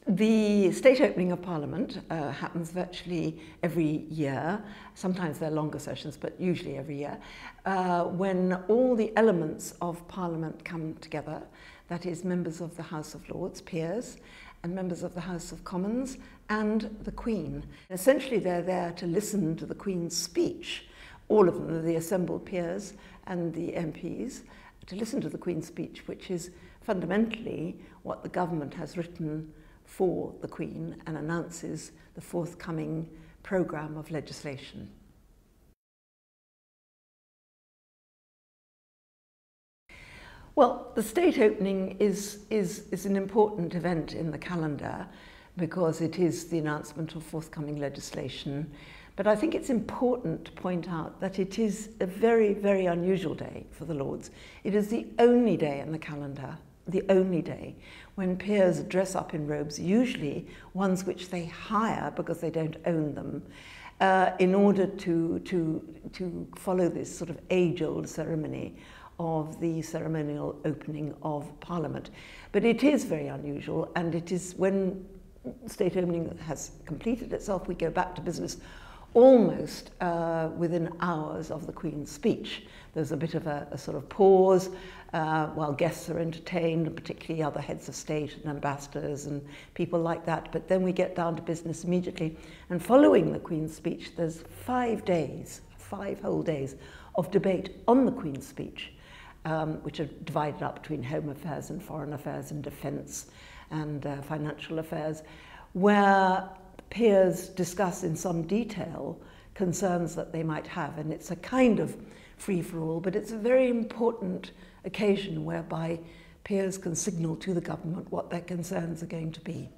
The state opening of Parliament happens virtually every year. Sometimes they're longer sessions, but usually every year, when all the elements of Parliament come together, that is, members of the House of Lords, peers, and members of the House of Commons, and the Queen. Essentially, they're there to listen to the Queen's speech, all of them, the assembled peers and the MPs, to listen to the Queen's speech, which is fundamentally what the government has written for the Queen and announces the forthcoming programme of legislation. Well, the state opening is an important event in the calendar because it is the announcement of forthcoming legislation. But I think it's important to point out that it is a very, very unusual day for the Lords. It is the only day in the calendar, the only day, when peers dress up in robes, usually ones which they hire because they don't own them, in order to follow this sort of age-old ceremony of the ceremonial opening of Parliament. But it is very unusual, and it is when state opening has completed itself, we go back to business almost within hours of the Queen's speech. There's a bit of a sort of pause while guests are entertained, particularly other heads of state and ambassadors and people like that. But then we get down to business immediately. And following the Queen's speech, there's 5 days, 5 whole days of debate on the Queen's speech, which are divided up between home affairs and foreign affairs and defence and financial affairs, where peers discuss in some detail concerns that they might have. And it's a kind of free-for-all, but it's a very important occasion whereby peers can signal to the government what their concerns are going to be.